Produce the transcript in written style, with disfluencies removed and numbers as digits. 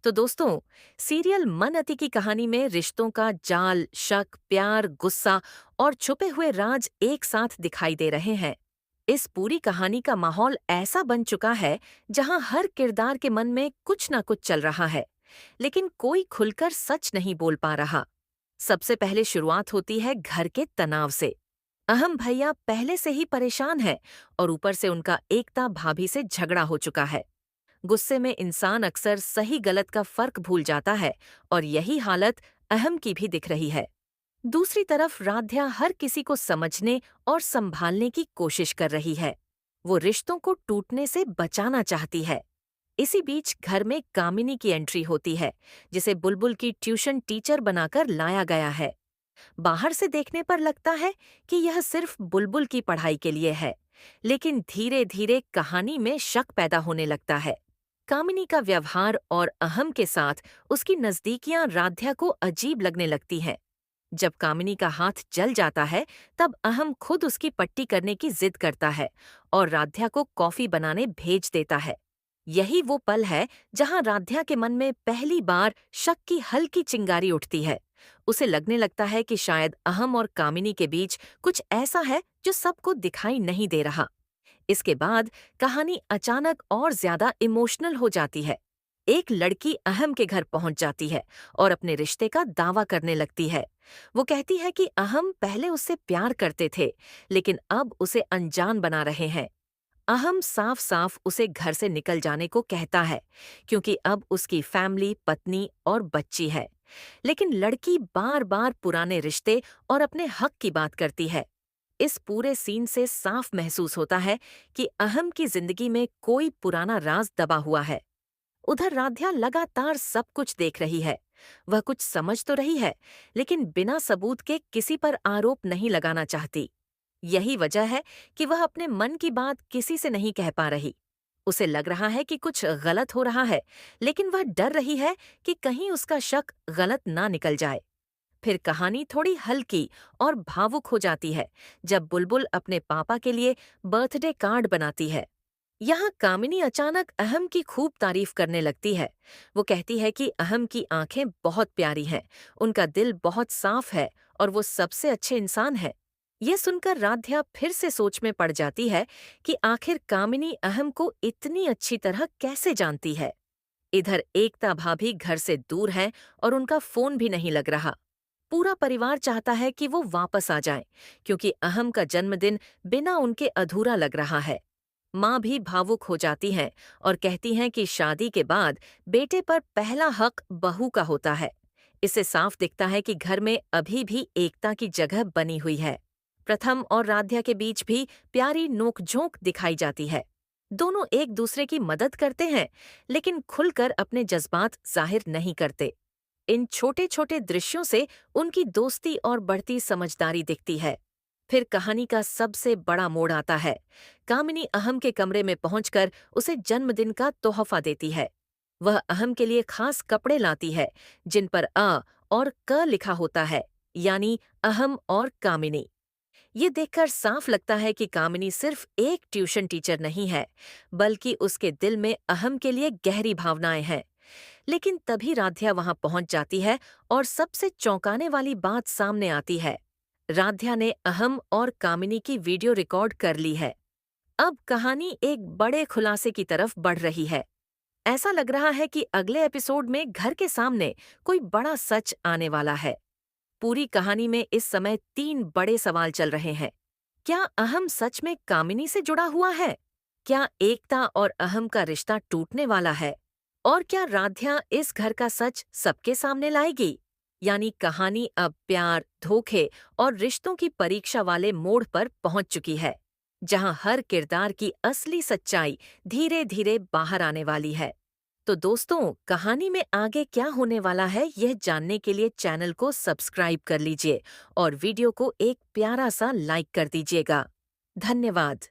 तो दोस्तों, सीरियल मन अति की कहानी में रिश्तों का जाल, शक, प्यार, गुस्सा और छुपे हुए राज एक साथ दिखाई दे रहे हैं। इस पूरी कहानी का माहौल ऐसा बन चुका है जहां हर किरदार के मन में कुछ ना कुछ चल रहा है, लेकिन कोई खुलकर सच नहीं बोल पा रहा। सबसे पहले शुरुआत होती है घर के तनाव से। अहम भैया पहले से ही परेशान है और ऊपर से उनका एकता भाभी से झगड़ा हो चुका है। गुस्से में इंसान अक्सर सही गलत का फर्क भूल जाता है और यही हालत अहम की भी दिख रही है। दूसरी तरफ राध्या हर किसी को समझने और संभालने की कोशिश कर रही है। वो रिश्तों को टूटने से बचाना चाहती है। इसी बीच घर में कामिनी की एंट्री होती है, जिसे बुलबुल की ट्यूशन टीचर बनाकर लाया गया है। बाहर से देखने पर लगता है कि यह सिर्फ बुलबुल की पढ़ाई के लिए है, लेकिन धीरे धीरे कहानी में शक पैदा होने लगता है। कामिनी का व्यवहार और अहम के साथ उसकी नजदीकियां राध्या को अजीब लगने लगती हैं। जब कामिनी का हाथ जल जाता है, तब अहम खुद उसकी पट्टी करने की जिद करता है और राध्या को कॉफी बनाने भेज देता है। यही वो पल है जहां राध्या के मन में पहली बार शक की हल्की चिंगारी उठती है। उसे लगने लगता है कि शायद अहम और कामिनी के बीच कुछ ऐसा है जो सबको दिखाई नहीं दे रहा। इसके बाद कहानी अचानक और ज्यादा इमोशनल हो जाती है। एक लड़की अहम के घर पहुंच जाती है और अपने रिश्ते का दावा करने लगती है। वो कहती है कि अहम पहले उससे प्यार करते थे, लेकिन अब उसे अनजान बना रहे हैं। अहम साफ साफ उसे घर से निकल जाने को कहता है, क्योंकि अब उसकी फैमिली, पत्नी और बच्ची है। लेकिन लड़की बार बार पुराने रिश्ते और अपने हक की बात करती है। इस पूरे सीन से साफ महसूस होता है कि अहम की जिंदगी में कोई पुराना राज दबा हुआ है। उधर राध्या लगातार सब कुछ देख रही है। वह कुछ समझ तो रही है, लेकिन बिना सबूत के किसी पर आरोप नहीं लगाना चाहती। यही वजह है कि वह अपने मन की बात किसी से नहीं कह पा रही। उसे लग रहा है कि कुछ गलत हो रहा है, लेकिन वह डर रही है कि कहीं उसका शक गलत ना निकल जाए। फिर कहानी थोड़ी हल्की और भावुक हो जाती है जब बुलबुल अपने पापा के लिए बर्थडे कार्ड बनाती है। यहाँ कामिनी अचानक अहम की खूब तारीफ करने लगती है। वो कहती है कि अहम की आंखें बहुत प्यारी हैं, उनका दिल बहुत साफ है और वो सबसे अच्छे इंसान है। ये सुनकर राध्या फिर से सोच में पड़ जाती है कि आखिर कामिनी अहम को इतनी अच्छी तरह कैसे जानती है। इधर एकता भाभी घर से दूर है और उनका फोन भी नहीं लग रहा। पूरा परिवार चाहता है कि वो वापस आ जाएं, क्योंकि अहम का जन्मदिन बिना उनके अधूरा लग रहा है। माँ भी भावुक हो जाती हैं और कहती हैं कि शादी के बाद बेटे पर पहला हक बहू का होता है। इससे साफ दिखता है कि घर में अभी भी एकता की जगह बनी हुई है। प्रथम और राध्या के बीच भी प्यारी नोकझोंक दिखाई जाती है। दोनों एक दूसरे की मदद करते हैं, लेकिन खुलकर अपने जज्बात जाहिर नहीं करते। इन छोटे छोटे दृश्यों से उनकी दोस्ती और बढ़ती समझदारी दिखती है। फिर कहानी का सबसे बड़ा मोड़ आता है। कामिनी अहम के कमरे में पहुंचकर उसे जन्मदिन का तोहफा देती है। वह अहम के लिए खास कपड़े लाती है, जिन पर अ और क लिखा होता है, यानी अहम और कामिनी। ये देखकर साफ लगता है कि कामिनी सिर्फ एक ट्यूशन टीचर नहीं है, बल्कि उसके दिल में अहम के लिए गहरी भावनाएं हैं। लेकिन तभी राध्या वहां पहुंच जाती है और सबसे चौंकाने वाली बात सामने आती है। राध्या ने अहम और कामिनी की वीडियो रिकॉर्ड कर ली है। अब कहानी एक बड़े खुलासे की तरफ बढ़ रही है। ऐसा लग रहा है कि अगले एपिसोड में घर के सामने कोई बड़ा सच आने वाला है। पूरी कहानी में इस समय 3 बड़े सवाल चल रहे हैं। क्या अहम सच में कामिनी से जुड़ा हुआ है? क्या एकता और अहम का रिश्ता टूटने वाला है? और क्या राध्या इस घर का सच सबके सामने लाएगी? यानी कहानी अब प्यार, धोखे और रिश्तों की परीक्षा वाले मोड़ पर पहुंच चुकी है, जहां हर किरदार की असली सच्चाई धीरे धीरे बाहर आने वाली है। तो दोस्तों, कहानी में आगे क्या होने वाला है, यह जानने के लिए चैनल को सब्सक्राइब कर लीजिए और वीडियो को एक प्यारा सा लाइक कर दीजिएगा। धन्यवाद।